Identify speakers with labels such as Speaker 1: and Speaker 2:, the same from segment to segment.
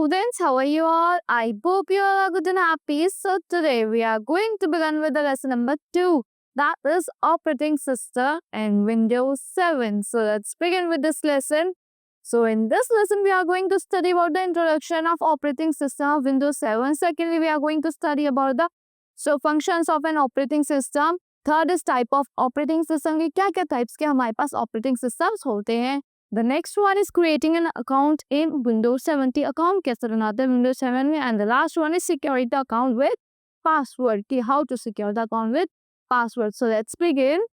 Speaker 1: students, how are you all? I hope you all are good and happy. So today we are going to begin with the lesson number 2. That is operating system in Windows 7. So let's begin with this lesson. So in this lesson we are going to study about the introduction of operating system of Windows 7. Secondly, we are going to study about the functions of an operating system. Third is type of operating system के क्या क्या types के हमारे पास operating systems होते हैं. The next one is creating an account in Windows 7. Account कैसे बनाते हैं Windows 7 में. And the last one is securing the account with password. कि how to secure the account with password. So let's begin.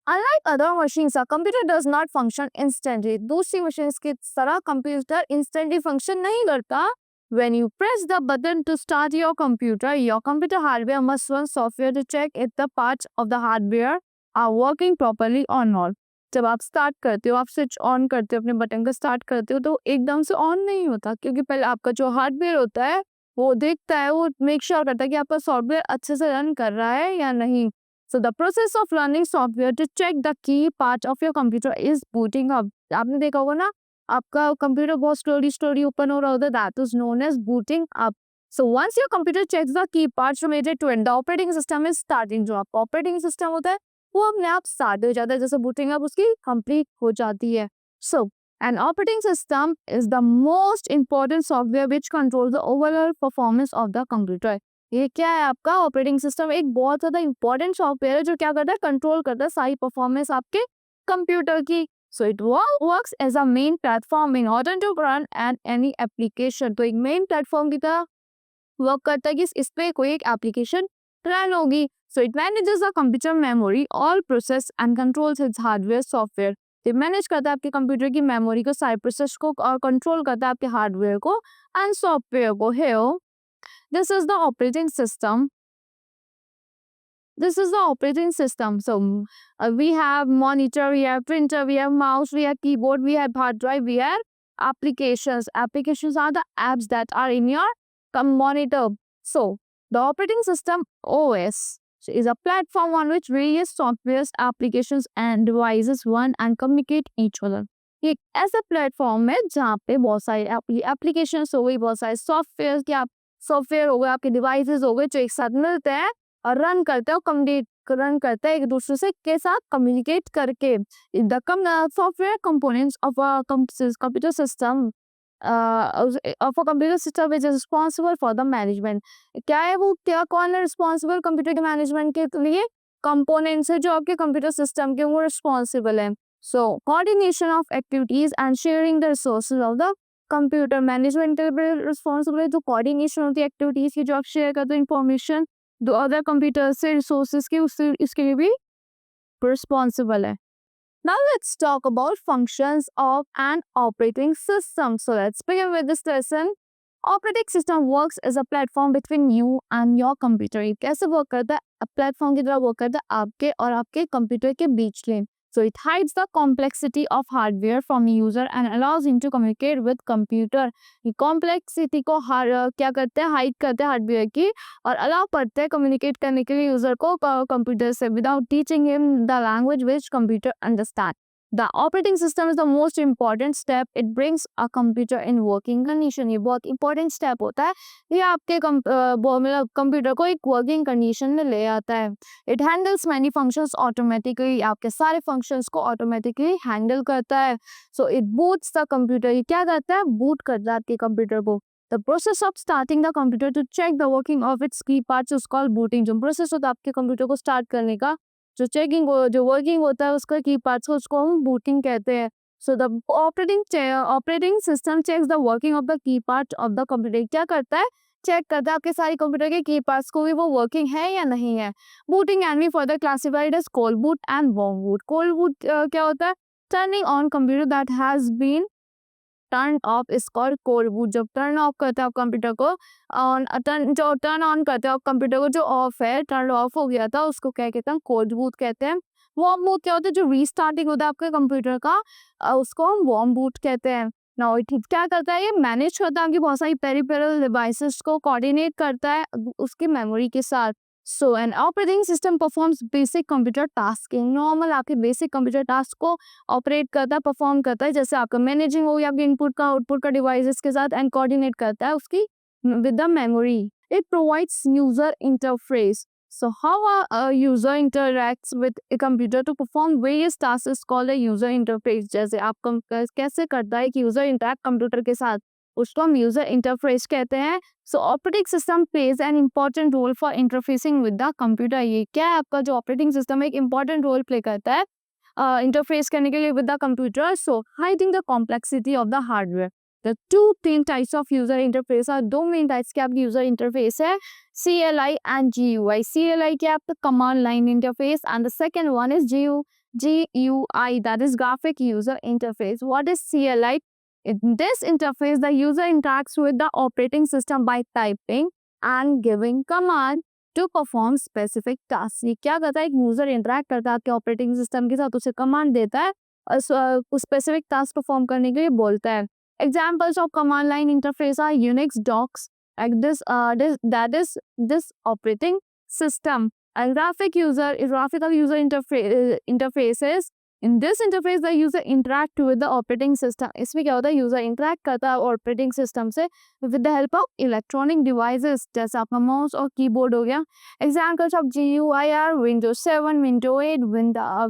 Speaker 1: Unlike other machines, a computer does not function instantly. दूसरी machines की तरह computer instantly function नहीं करता. When you press the button to start your computer hardware must run software to check if the parts of the hardware are working properly or not. जब आप start करते हो, आप switch on करते हो, अपने बटन का स्टार्ट करते हो, तो एकदम से ऑन नहीं होता क्योंकि पहले आपका जो हार्डवेयर होता है वो देखता है, वो मेक श्योर करता है कि आपका सॉफ्टवेयर अच्छे से रन कर रहा है या नहीं. So the process of running software to check the key part of your computer is booting up. आपने देखा होगा ना, आपका कंप्यूटर बहुत स्लोली ओपन हो रहा होता है. That is known as booting up. So once your computer checks the key parts related to it, the operating system is starting. जो आपका ऑपरेटिंग सिस्टम होता है वो अपने आप स्टार्ट हो जाता है, जैसे बूटिंग अप उसकी कंप्लीट हो जाती है. So an operating system is the most important software which control the overall performance of the computer. ये क्या है आपका ऑपरेटिंग सिस्टम? एक बहुत ज़्यादा इंपॉर्टेंट सॉफ्टवेयर है जो क्या करता है, कंट्रोल करता है सारी परफॉर्मेंस आपके कंप्यूटर की. So it works as a main platform in order to run and any application. तो एक मेन प्लेटफॉर्म की तरह वर्क करता है कि इस पे कोई एक एप्लीकेशन रन होगी. So it manages the computer memory, all process and controls its hardware software. ये मैनेज करता है आपके कंप्यूटर की मेमोरी को, सारे प्रोसेस को, और कंट्रोल करता है आपके हार्डवेयर को एंड सॉफ्टवेयर को. Here, this is the operating system. This is the operating system. So we have monitor, we have printer, we have mouse, we have keyboard, we have hard drive, we have applications. Applications are the apps that are in your monitor. So the operating system OS is a platform on which various softwares, applications and devices run and communicate each other. ये एक ऐसा platform है जहाँ पे बहुत सारे applications हो गई, बहुत सारे सॉफ्टवेयर के आप सॉफ्टवेयर हो गए, आपके डिवाइसेस हो गए जो एक साथ मिलते हैं और रन करते हैं, रन करते हैं एक दूसरे से के साथ कम्युनिकेट करके. The software components of a computer system of a computer system which is responsible for the management. क्या है वो, क्या कौन है रिस्पॉन्सिबल कंप्यूटर के मैनेजमेंट के लिए? कंपोनेंट्स है जो आपके कंप्यूटर सिस्टम के वो रिस्पॉन्सिबल है. So coordination of activities and sharing the resources of the computer. Management responsible है जो कोऑर्डिनेशन होती है एक्टिविटीज की, जो आप शेयर करते हो इंफॉर्मेशन दो अदर कंप्यूटर से, रिसोर्सेज के, उसके लिए भी रिस्पॉन्सिबल है. Now let's talk about functions of an operating system. So let's begin with this lesson. Operating system works as a platform between you and your computer. ये कैसे work करता है? प्लेटफॉर्म की तरह वर्क करता है आपके और आपके कंप्यूटर के बीच में. So it hides the complexity of hardware from user and allows him to communicate with computer. ये complexity को क्या करते हैं, हाइड करते हैं हार्डवेयर की और अलाउ करते हैं कम्युनिकेट करने के लिए यूजर को कंप्यूटर से without teaching him the language which computer understand. The operating system is the most important step. It brings a computer in working condition. ये बहुत important step होता है. ये आपके कंप्यूटर को एक working condition में ले आता है. It handles many functions automatically. आपके सारे functions को automatically handle करता है. So it boots the computer. ये क्या करता है? Boot करता है आपके कंप्यूटर को. The process of starting the computer to check the working of its key parts is called booting. जो process होता है आपके कंप्यूटर को स्टार्ट करने का, जो चेकिंग जो वर्किंग होता है उसका की पार्ट्स को, उसको हम बूटिंग कहते हैं. So the operating system checks the working of the key part of the computer. क्या करता है? चेक करता है आपके सारे कंप्यूटर के की पार्ट्स को भी वो वर्किंग है या नहीं है. Booting and be further classified as cold boot and warm boot. Cold boot क्या होता है? Turning on computer that has been turn off is called cold boot. जब टर्न ऑफ करते हैं आप कंप्यूटर को, जो टर्न ऑन करते हैं आप कंप्यूटर को, जो ऑफ है, टर्न ऑफ हो गया था, उसको क्या कहते हैं? कोल्ड बूट कहते हैं. वार्म बूट क्या होता है? जो रीस्टार्टिंग होता है आपके कंप्यूटर का, उसको हम वार्म बूट कहते हैं. नाउ इट क्या करता है? ये मैनेज करता है आपकी बहुत सारी पेरिफेरल डिवाइसेस को, कोऑर्डिनेट करता है उसकी मेमोरी के साथ. So an operating system performs basic computer tasking, normal आपके बेसिक कंप्यूटर टास्क को ऑपरेट करता है, परफॉर्म करता है, जैसे आपका मैनेजिंग हो या आपके इनपुट का आउटपुट का डिवाइसेस के साथ, एंड कोऑर्डिनेट करता है उसकी with the memory. It provides user interface. So how a user interacts with a computer to perform various tasks is called a user interface. जैसे आप कैसे करता है कि यूजर इंटरेक्ट कंप्यूटर के साथ, उसको हम यूजर इंटरफेस कहते हैं. So operating system plays an important role for interfacing with the computer. ये क्या है, आपका जो ऑपरेटिंग सिस्टम एक इम्पॉर्टेंट रोल प्ले करता है इंटरफेस करने के लिए with the computer. So hiding the complexity of the hardware. The two main types of user interface are, दो main types के आपकी user interface है, CLI and GUI. CLI क्या आपका command line interface, and the second one is GUI, that is graphic user interface. What is CLI? In this interface, the user interacts with the operating system by typing and giving command to perform specific tasks. ये क्या करता है, एक user interact करता है आपके operating system के साथ, उसे command देता है और कुछ specific task perform करने के लिए बोलता है. Examples of command line interface are Unix docs, like that is this operating system, and graphical user interfaces. In this interface, the user interact with the operating system. इसमें क्या होता है, user interact करता है operating system से with the help of electronic devices, जैसे आपका mouse और keyboard हो गया. Examples of GUI are Windows 7, Windows 8,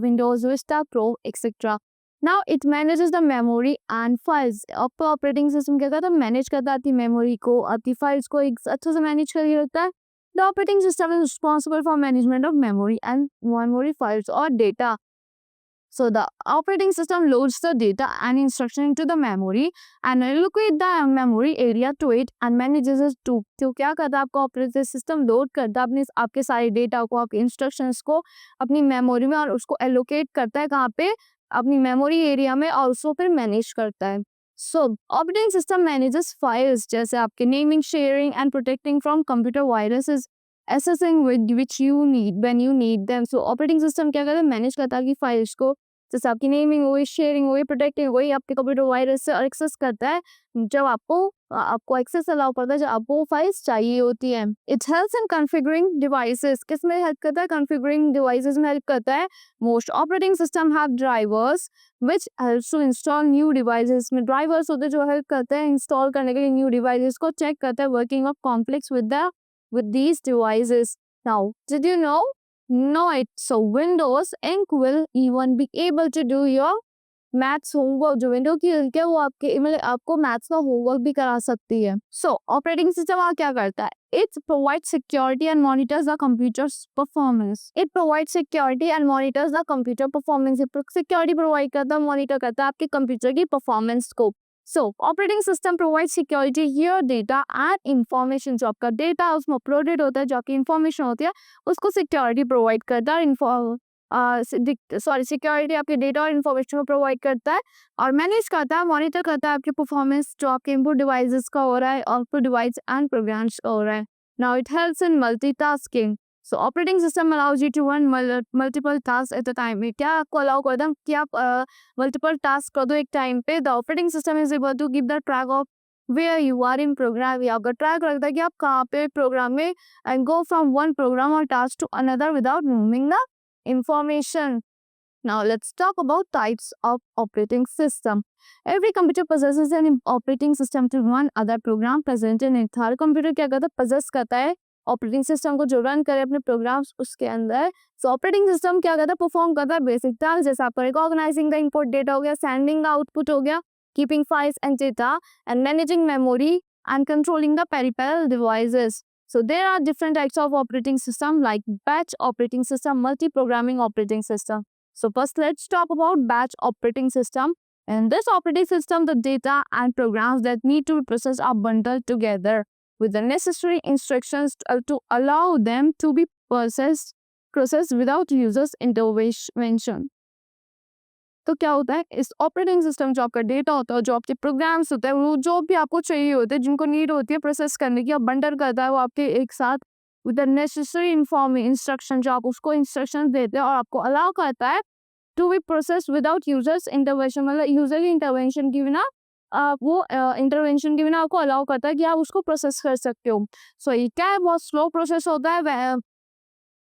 Speaker 1: Windows Vista Pro, etc. Now it manages the memory and files. आपका ऑपरेटिंग सिस्टम क्या करता है, मैनेज करता है आपकी मेमोरी को, आपकी फाइल्स को एक अच्छे से मैनेज करके रखता है. The operating system is responsible for management of memory and memory files or data. So the operating system loads the data and instruction into the memory and allocate the memory area to it and manages it too. तो क्या करता है, आपका operating system load करता है अपने आपके सारे डेटा को, आपके इंस्ट्रक्शंस को अपनी मेमोरी में, और उसको एलोकेट करता है कहाँ पे, अपनी मेमोरी एरिया में, और उसको फिर मैनेज करता है. सो ऑपरेटिंग सिस्टम मैनेजेस फाइल्स, जैसे आपके naming, sharing and protecting from computer viruses, accessing which you need when you need them. So operating system क्या करता है, मैनेज करता है कि फाइल्स को, जैसे आपकी नेमिंग हुई, शेयरिंग हुई, प्रोटेक्टिंग हुई, आपके कंप्यूटर वायरस से एक्सेस करता है जब आपको एक्सेस अलाउ करता है जब आपको वो फाइल्स चाहिए होती है. It helps in configuring devices. किस में हेल्प करता है, कॉन्फ़िगरिंग डिवाइसेस में हेल्प करता है. Most operating system have drivers which helps to install new devices. में ड्राइवर्स होते हैं जो हेल्प करते हैं इंस्टॉल करने के लिए न्यू डिवाइसेस को, चेक करता है working of complex with these devices. Now, did you know? No, it. So Windows Ink will even be able to do your maths homework. जो विंडो की लिंक है वो आपके मतलब आपको मैथ्स का होमवर्क भी करा सकती है. सो ऑपरेटिंग सिस्टम क्या करता है, it provide security and monitors the computers performance. It provide security and monitors the computer performance. Security provide करता है, मॉनिटर करता है आपके कंप्यूटर की परफॉर्मेंस को. सो operating system provide security here data and information. जो आपका डेटा उसमें अपलोडेड होता है, जो आपकी इंफॉर्मेशन होती है उसको सिक्योरिटी प्रोवाइड करता है. सिक्योरिटी आपके डेटा और इन्फॉर्मेशन को प्रोवाइड करता है और मैनेज करता है, मॉनिटर करता है आपके परफॉर्मेंस, जो आपके इनपुट डिवाइसेस का हो रहा है, आउटपुट डिवाइस एंड प्रोग्राम्स का हो रहा है. Now it helps in multitasking. So operating system allows you to run multiple task at a time. क्या आपको अलाउ करता है कि आप मल्टीपल टास्क कर दो एक टाइम पे. The operating system is able to give the track of where you are in program. या आपका ट्रैक रखता है कि आप कहाँ पे प्रोग्राम में, and go from one program और task to another without moving the information. Now let's talk about types of operating system. Every computer possesses an operating system to run other program present in it. Her computer क्या करता है, possess करता है operating system को जो run करे अपने programmes उसके अंदर. सो ऑपरेटिंग सिस्टम क्या करता है, परफॉर्म करता है बेसिक टास्क, जैसे आपका रिकॉग्नाइजिंग द इनपुट डेटा हो गया, सेंडिंग द आउटपुट हो गया, keeping files and data, and managing memory and controlling the peripheral devices. So there are different types of operating system like batch operating system, multi-programming operating system. So first let's talk about batch operating system. In this operating system, the data and programs that need to be processed are bundled together with the necessary instructions to allow them to be processed without users intervention. तो क्या होता है, इस operating system जो आपका data होता है, जो आपके प्रोग्राम्स होते हैं, वो जो भी आपको चाहिए होते हैं, जिनको नीड होती है प्रोसेस करने की, आप बंडल करता है वो आपके एक साथ विद द नेसेसरी इंस्ट्रक्शन, जो आप उसको इंस्ट्रक्शन देते हैं और आपको अलाउ करता है to be process without users intervention. मतलब यूजर इंटरवेंशन के बिना वो इंटरवेंशन के बिना आपको अलाउ करता है कि आप उसको प्रोसेस कर सकते हो. सो ये क्या है, बहुत स्लो प्रोसेस होता है.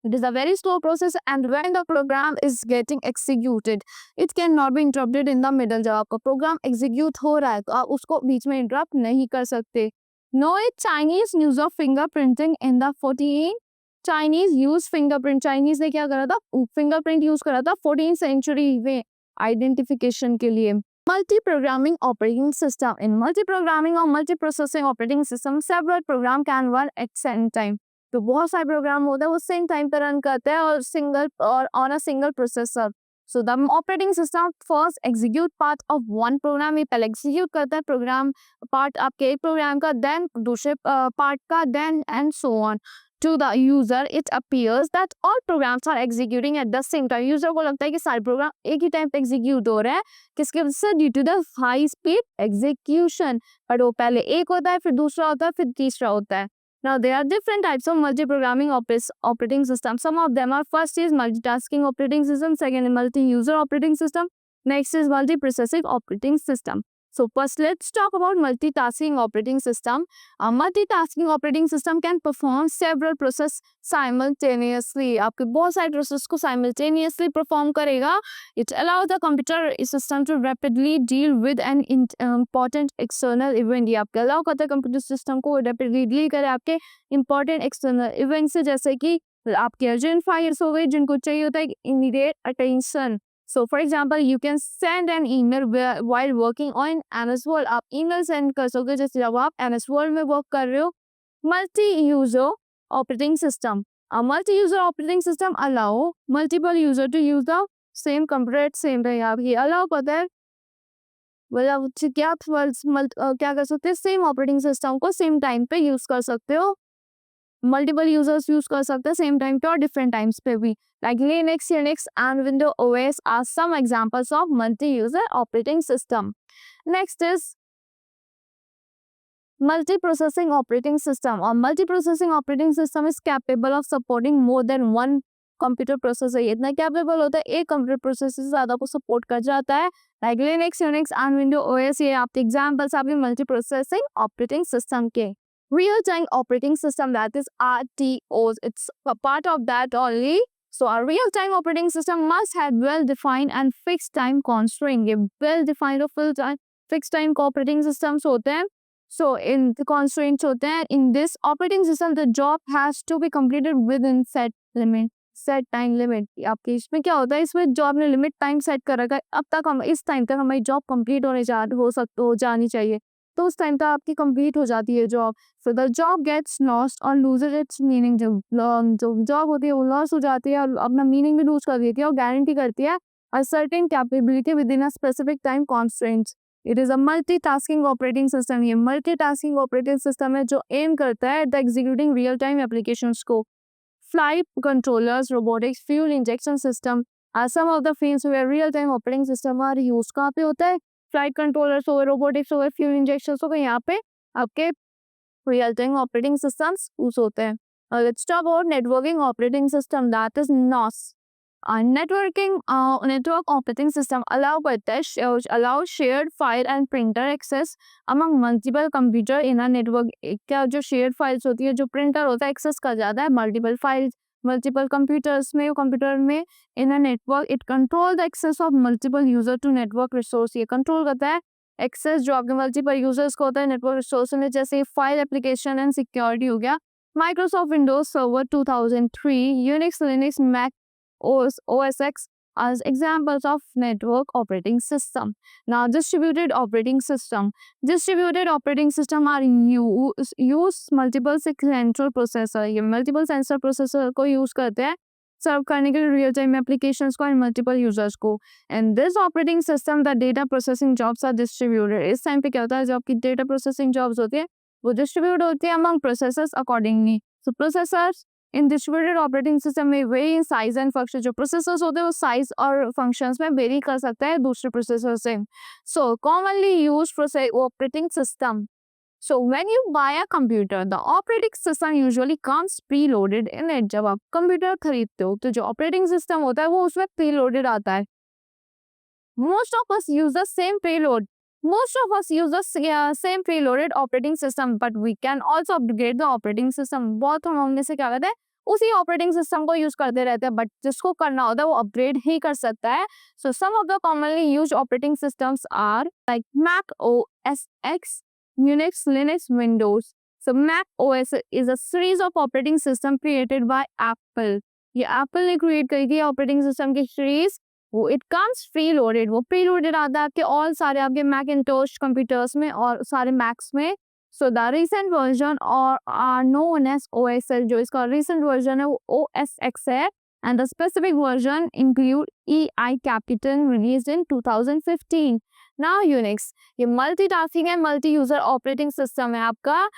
Speaker 1: It is a very slow process and when the program is getting executed, it cannot be interrupted in the middle. जब आपका program execute हो रहा है तो आप उसको बीच में interrupt नहीं कर सकते. No, Chinese use of fingerprinting in the 14 Chinese use fingerprint. Chinese ने क्या करा था? Fingerprint use करा था 14th century में identification के लिए. Multi-programming operating system. In multi-programming or multi-processing operating system, several program can run at same time. तो बहुत सारे प्रोग्राम होते हैं वो सेम टाइम पे रन करते हैं और सिंगल और on a single processor. So the operating system first execute part of one program. ये पहले एग्जीक्यूट करता है प्रोग्राम पार्ट आपके एक प्रोग्राम का, देन दूसरे पार्ट का, then and so on. To the user, it appears that all programs are executing at the same time. User को लगता है कि सारे प्रोग्राम एक ही टाइम पे एग्जीक्यूट हो रहे हैं. किसके वजह से? Due to the high speed execution. But वो पहले एक होता है, फिर दूसरा होता है, फिर तीसरा होता है. Now there are different types of multi-programming operating systems. Some of them are: first is multitasking operating system, second is multi-user operating system, next is multi-processing operating system. So first let's talk about multitasking operating system. A multitasking operating system can perform several process simultaneously. आपके बहुत सारे process को simultaneously perform करेगा. It allows the computer system to rapidly deal with an important external event. ये आपके allow करता है computer system को rapidly deal करे आपके important external event से, जैसे कि आपके urgent files हो गए जिनको चाहिए होता है immediate attention. So for example, you can send an email while working on MS Word. आप email send कर सकते हो जैसे जब आप MS Word में work कर रहे हो. Multi-user operating system. A multi-user operating system allow multiple user to use the same computer at same time. आप ये allow करता है मतलब क्या क्या कर सकते हैं? सेम ऑपरेटिंग सिस्टम को सेम टाइम पे यूज कर सकते हो. मल्टीपल यूजर्स यूज कर सकते हैं सेम टाइम पे और डिफरेंट टाइम्स पे भी. Like Linux, Unix and window OS are some examples of multi user operating system. Next is multi-processing operating system. और multi-processing operating system is capable of supporting more than one computer processor. ये इतना capable होता है एक computer processor से ज़्यादा को support कर जाता है. Like Linux, Unix and Windows OS ये आपके examples आपके multi-processing operating system के. Real-time operating system, that is RTOs. It's a part of that only. So a real-time operating system must have well-defined and fixed time constraint. ये well-defined और fixed time operating systems होते हैं. So in the constraints होते हैं. In this operating system, the job has to be completed within set limit, set time limit. आपके इसमें क्या होता है? इसमें जॉब ने लिमिट टाइम सेट कर रखा है. अब तक हम इस टाइम तक हमारी जॉब कंप्लीट हो जानी चाहिए. तो उस टाइम तक आपकी कंप्लीट हो जाती है job. So the job gets lost और लूजेज इट्स मीनिंग. जो जॉब होती है वो लॉस हो जाती है और अपना मीनिंग भी लूज कर देती है और गारंटी करती है a certain capability within a specific time constraints. It is a multitasking operating system. ये multitasking operating system है जो aim करता है the executing real time applications को. Flight controllers, robotics, fuel injection system are some of the fields where real time operating system are used. कहाँ पे होता है? फ्लाइट कंट्रोलर्स हो गए, रोबोटिक्स हो गए, फ्यूल इंजेक्शंस हो गए, यहाँ पे आपके real time operating systems use होते हैं. Let's talk about networking operating system, that is NOS. Network operating system allow करता है allow shared file and printer access among multiple computer in a network. क्या जो शेयर्ड फाइल्स होती है, जो printer होता है, एक्सेस कर जाता है मल्टीपल फाइल्स मल्टीपल कंप्यूटर्स में. कंप्यूटर में in a network it control the access of multiple user to network resource. ये कंट्रोल करता है एक्सेस जो आपके मल्टीपल यूजर्स को होता है नेटवर्क रिसोर्स में, जैसे फाइल एप्लीकेशन एंड सिक्योरिटी हो गया. Microsoft Windows server 2003, Unix, Linux, Mac OS X as examples of network operating system. Now distributed operating system. Distributed operating system are use multiple central processor. ये multiple central processor को use करते हैं सर्व करने के लिए real time applications को and multiple users को. And this operating system the data processing jobs are distributed. इस टाइम पे क्या होता है, जो आपकी डेटा प्रोसेसिंग जॉब्स होती है वो डिस्ट्रीब्यूट होती है अमंग प्रोसेसर्स अकॉर्डिंगली. सो प्रोसेसर्स इन डिस्ट्रीब्यूटेड ऑपरेटिंग सिस्टम में very in size and function. जो प्रोसेसर्स होते हैं वो साइज और फंक्शंस में वेरी कर सकता है दूसरे प्रोसेसर से. So commonly use operating system. So when you buy a computer, the operating system usually comes preloaded in it. जब आप कंप्यूटर खरीदते हो तो जो ऑपरेटिंग सिस्टम होता है वो उसमें प्रीलोडेड आता है. Most of us use the same payload. Most of us use the same preloaded operating system, but we can also upgrade the operating system. बहुत हम में से क्या करते हैं उसी ऑपरेटिंग सिस्टम को यूज करते रहते हैं, बट जिसको करना होता है वो अपग्रेड ही कर सकता है. So some of the commonly used operating systems are like Mac OS X, Unix, Linux, Windows. So Mac OS is a series of operating system created by Apple. ये एप्पल ने क्रिएट करी थी operating system की series. वो it comes pre loaded, वो pre loaded आता है आपके ऑल सारे आपके मैकिंटोश कंप्यूटर्स में और सारे मैक्स में. सो द रिसेंट वर्जन और आर नोन एज OSL. जो इसका रिसेंट वर्जन है वो OS X है. And the specific version include EI Capital released in 2015. Now Unix, ये multitasking and multi user operating system है आपका.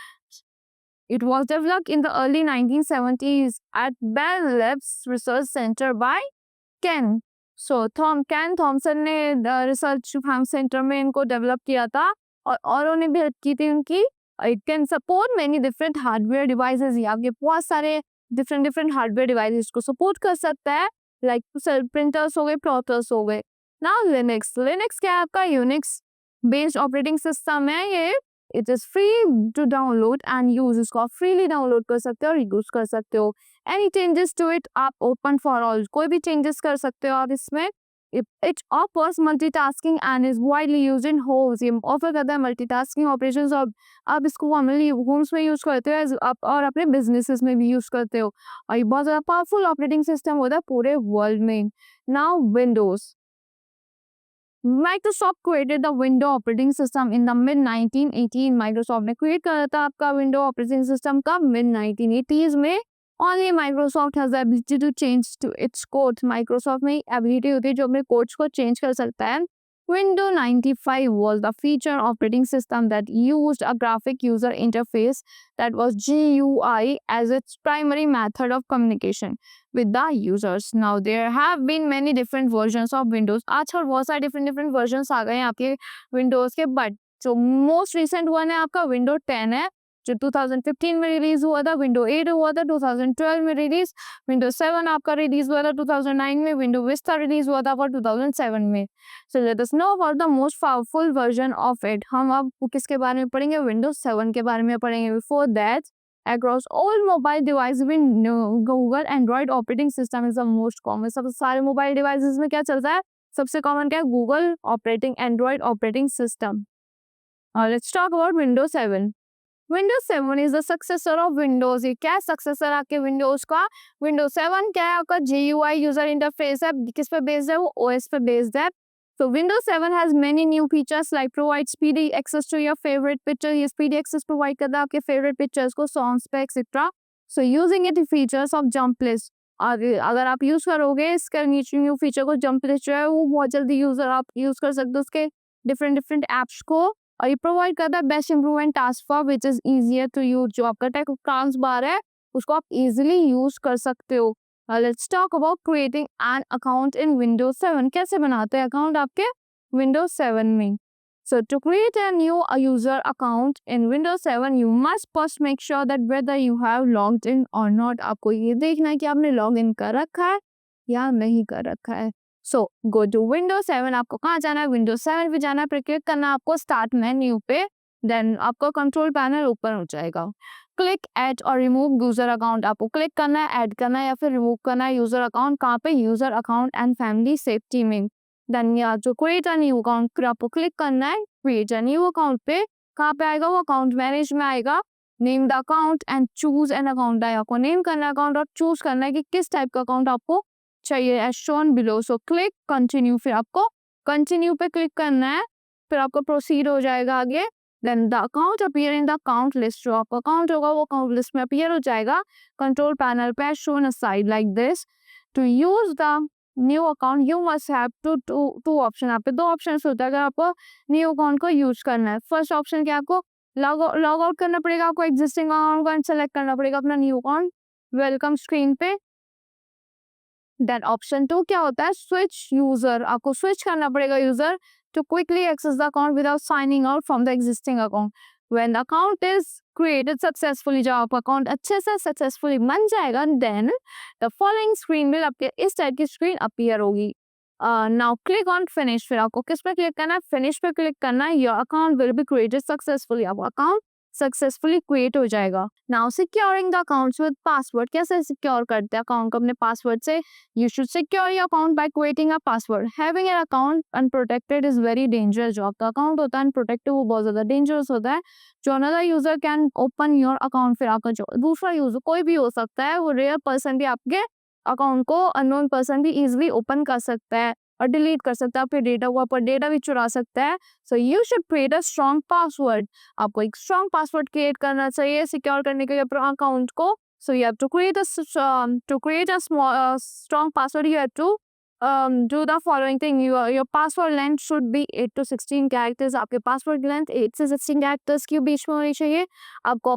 Speaker 1: It was developed in the early 1970s at Bell Labs Research Center by Ken. So Ken Thompson ने research centre में इनको develop किया था और उन्हें भी हेल्प की थी उनकी. It can support many different hardware devices. ये आपके बहुत सारे different हार्डवेयर डिवाइसेस को सपोर्ट कर सकता है, लाइक प्रिंटर्स हो गए, प्लॉटर्स हो गए. नाउ लिनक्स क्या है आपका? यूनिक्स बेस्ड ऑपरेटिंग सिस्टम है ये. It is free to download and use. इसको आप फ्रीली डाउनलोड कर सकते हो और यूज कर सकते हो. एनी चेंजेस टू इट आप ओपन फॉर ऑल, कोई भी चेंजेस कर सकते हो आप इसमें. It offers multitasking and is widely used in Holmes. ये ऑफर करता है मल्टीटास्किंग ऑपरेशंस और आप इसको कॉमनली होम्स में यूज करते हो आप और अपने बिजनेसेस में भी यूज करते हो. और ये बहुत ज़्यादा पावरफुल ऑपरेटिंग सिस्टम होता है पूरे वर्ल्ड में. Now Windows. Microsoft created the Windows operating system in the mid 1980. Microsoft ने create करा था आपका Windows operating system का mid 1980s में. Only Microsoft has the ability to change to its code. Microsoft में ability होती है जो अपने codes को change कर सकता है. Windows 95 was the feature operating system that used a graphic user interface, that was GUI, as its primary method of communication with the users. Now there have been many different versions of Windows. आजकल बहुत सारे different versions आ गए हैं आपके Windows के, but जो most recent one है आपका Windows 10 है जो 2015 में रिलीज हुआ था. Windows 8 हुआ था 2012 में रिलीज. Windows 7 आपका रिलीज हुआ था 2009 में. Windows Vista रिलीज हुआ था 2007 में. So let us know about the most powerful version of it. हम अब किसके बारे में पढ़ेंगे? Windows 7 के बारे में पढ़ेंगे. Before that, across all mobile devices with Google Android operating system is the most common. सब सारे मोबाइल डिवाइसेस में क्या चलता है? सबसे कॉमन क्या है? Google operating Android operating system. Let's talk about Windows 7. Windows 7 is the successor of Windows. ये क्या सक्सेसर आपके Windows का? Windows 7 क्या है आपका? GUI यूजर इंटरफेस है. किस पे बेस्ड है? वो OS पे बेस्ड है. So Windows 7 has many new features like provide speedy access to your favorite picture. ये speedy access provide करता है आपके favorite pictures को, songs पे etc. So using it features of jump list. अगर आप यूज करोगे इसका न्यू फीचर को, जंप लिस्ट जो है वो बहुत जल्दी यूजर आप यूज कर सकते हो उसके डिफरेंट एप्स को. और ये प्रोवाइड करता है best improvement task for which is easier to use. जो आपका टास्क बार है उसको आप इजीली यूज कर सकते हो. Let's talk about creating an account in Windows 7. कैसे बनाते हैं अकाउंट आपके Windows 7 में? So to create a new user account in Windows 7, you must first make sure that whether you have logged in or not. आपको ये देखना है कि आपने लॉग इन कर रखा है या नहीं कर रखा है. So go to Windows 7. आपको कहाँ जाना है? Windows 7 पे जाना है. फिर क्लिक करना है आपको स्टार्ट मेन्यू पे. देन आपका कंट्रोल पैनल ओपन हो जाएगा. क्लिक ऐड और रिमूव यूजर अकाउंट. आपको क्लिक करना है, ऐड करना है या फिर रिमूव करना है यूजर अकाउंट. कहाँ पे? User account and family safety में. देन या जो क्रिएट अ न्यू अकाउंट आपको क्लिक करना है. क्रिएट अ न्यू अकाउंट पे कहाँ पे आएगा? वो अकाउंट मैनेज में आएगा. Name the account and choose an account. आपको नेम करना है अकाउंट और चूज करना है कि किस टाइप का अकाउंट आपको चाहिए as shown below. So click continue. फिर आपको कंटिन्यू पे क्लिक करना है. फिर आपको प्रोसीड हो जाएगा आगे. Then the account appear in the account list. जो आपका अकाउंट होगा वो अकाउंट लिस्ट में अपीयर हो जाएगा कंट्रोल पैनल पे shown aside like this. To use the new account you must have to option. आप पे दो ऑप्शन होता है अगर आपको न्यू अकाउंट को यूज करना है. फर्स्ट ऑप्शन क्या, आपको लॉग आउट करना पड़ेगा. आपको एग्जिस्टिंग अकाउंट को सेलेक्ट करना पड़ेगा अपना न्यू अकाउंट वेलकम स्क्रीन पे. देन ऑप्शन 2 क्या होता है? Switch user. आपको स्विच करना पड़ेगा user to quickly access the account without signing out from the existing account. When the account is created successfully, जब आपका अकाउंट अच्छे से सक्सेसफुली बन जाएगा, then the following screen will आपके इस टाइप की स्क्रीन अपीयर होगी. Now click on finish. फिर आपको किस पे क्लिक करना है? फिनिश पे क्लिक करना है. Your account will be created successfully. आपका अकाउंट सक्सेसफुली क्रिएट हो जाएगा। Now securing the accounts with password, कैसे सिक्योर करते हैं अकाउंट को अपने पासवर्ड से? You should secure your account by creating a password. Having an account unprotected is very dangerous. जो आपका अकाउंट होता है अनप्रोटेक्टेड वो बहुत ज्यादा डेंजरस होता है। जो another user can open your account, फिर आपका जो दूसरा यूजर कोई भी हो सकता है, वो रेयर पर्सन भी आपके अकाउंट को, अननोन पर्सन भी इजिली ओपन कर सकता है और डिलीट कर सकता है आपके डेटा को, आपका डेटा भी चुरा सकता है। So you should create a strong password. आपको एक स्ट्रॉन्ग पासवर्ड क्रिएट करना चाहिए सिक्योर करने के लिए अपने अकाउंट को। So you have to create a small strong password, you have to do the following thing. Your password length should be 8 to 16 characters. आपके पासवर्ड लेंथ 8 से 16 characters के बीच में होनी चाहिए। आपको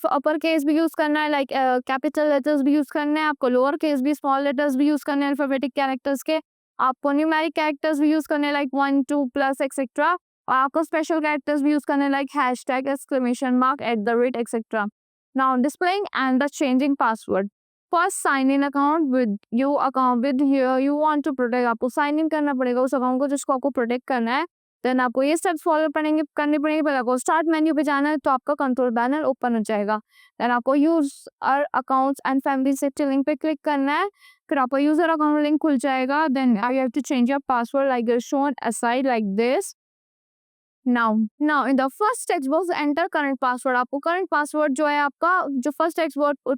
Speaker 1: अपर केस भी यूज करना है, लाइक कैपिटल लेटर्स भी यूज करने हैं, आपको लोअर केस भी, स्मॉल लेटर्स भी यूज करने हैं अल्फाबेटिक कैरेक्टर्स के, आपको न्यूमेरिक कैरेक्टर्स भी यूज करने हैं लाइक 1 2 प्लस एक्सेट्रा, और आपको स्पेशल कैरेक्टर्स भी यूज करने हैं like hashtag, exclamation mark, @ etcetera. Now displaying and the changing password. First sign in account with you want to protect. आपको साइन इन करना पड़ेगा उस अकाउंट को जिसको आपको प्रोटेक्ट करना है। देन आपको ये स्टेप्स फॉलो करनी पड़ेंगे। पहले आपको स्टार्ट मेन्यू पे जाना है तो आपका कंट्रोल पैनल ओपन हो जाएगा। देन आपको use our accounts and family setting link पे क्लिक करना है, फिर आपका यूजर अकाउंट लिंक खुल जाएगा। Then you have to change your password like shown aside like this. Now in the first text box enter current password। आपको current password जो है आपका, जो फर्स्ट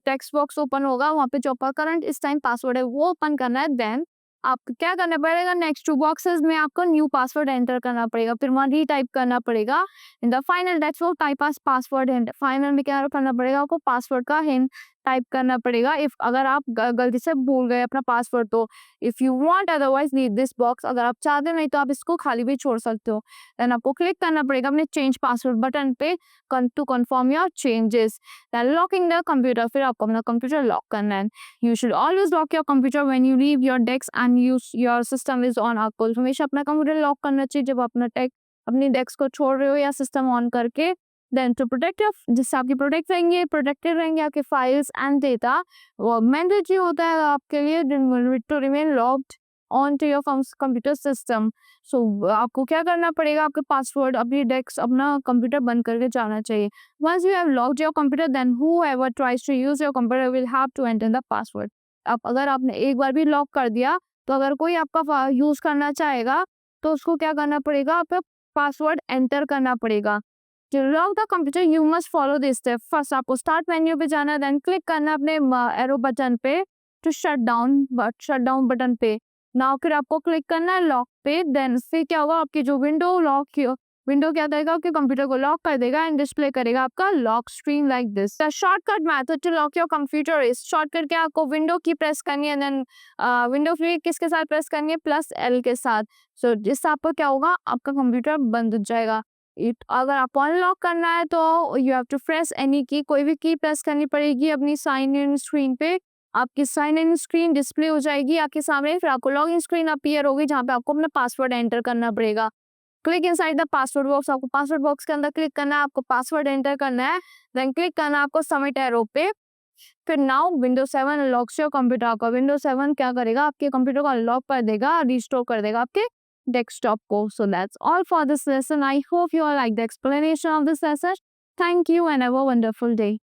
Speaker 1: टेक्स्ट बॉक्स ओपन होगा वहाँ पे जो आपका करंट इस टाइम पासवर्ड है वो ओपन करना है। देन आपको क्या करना पड़ेगा, नेक्स्ट 2 बॉक्सेस में आपको न्यू पासवर्ड एंटर करना पड़ेगा, फिर वहाँ रीटाइप करना पड़ेगा। In the final text box type as password hint. Final में क्या करना पड़ेगा, आपको पासवर्ड का हिंट टाइप करना पड़ेगा। इफ अगर आप गलती से भूल गए अपना पासवर्ड तो if you want otherwise leave this box, अगर आप चाहते नहीं तो आप इसको खाली भी छोड़ सकते हो। देन आपको क्लिक करना पड़ेगा अपने चेंज पासवर्ड बटन पे to confirm your changes. Then locking the computer, फिर आपको अपना कंप्यूटर लॉक करना है। You should always lock your computer when you leave your desk and your system is on. आपको हमेशा अपना कंप्यूटर लॉक करना चाहिए जब अपना अपनी डेस्क को छोड़ रहे हो या सिस्टम ऑन करके। देन टू प्रोटेक्ट जिससे आपकी प्रोटेक्टेड रहेंगे आपके फाइल्स एंड डेटा। वो मैंडेटरी होता है आपके लिए to remain locked on to your computer system. So आपको क्या करना पड़ेगा, आपके पासवर्ड अपनी डेस्क अपना कंप्यूटर बंद करके जाना चाहिए। Once you have locked your computer then whoever tries to use your computer will have to enter the password. अब अगर आपने एक बार भी लॉक कर दिया तो अगर कोई आपका यूज करना चाहेगा तो उसको क्या करना पड़ेगा, आपका पासवर्ड एंटर करना पड़ेगा। To lock the computer, you must follow this step. First, आपको स्टार्ट मेन्यू पे जाना है, देन क्लिक करना है अपने एरो बटन पे टू शट डाउन बटन पे। नाउ फिर आपको क्लिक करना है लॉक पे। देन फिर क्या होगा, आपकी जो विंडो क्या देगा, आपके कंप्यूटर को लॉक कर देगा एंड डिस्प्ले करेगा आपका lock screen like this. The shortcut method to lock your computer is, shortcut क्या, आपको विंडो की प्रेस करनी है, देन विंडो की किसके साथ प्रेस करनी है, +L के साथ। सो जिससे आपको क्या होगा, आपका कंप्यूटर बंद हो जाएगा। अगर आपको अनलॉक करना है तो you have to press any key, कोई भी की प्रेस करनी पड़ेगी अपनी साइन इन स्क्रीन पे। आपकी साइन इन स्क्रीन डिस्प्ले हो जाएगी आपके सामने, फिर आपको लॉग इन स्क्रीन अपीयर होगी जहाँ पे आपको अपना पासवर्ड एंटर करना पड़ेगा। Click inside the password box, आपको पासवर्ड बॉक्स के अंदर क्लिक करना है, आपको पासवर्ड एंटर करना है, देन क्लिक करना है आपको सबमिट एरो पे। फिर now Windows 7 unlocks your computer. आपका Windows 7 क्या करेगा, आपके कंप्यूटर को अनलॉक कर देगा, रिस्टोर कर देगा आपके desktop को। So that's all for this lesson. I hope you all like the explanation of this lesson. Thank you and have a wonderful day.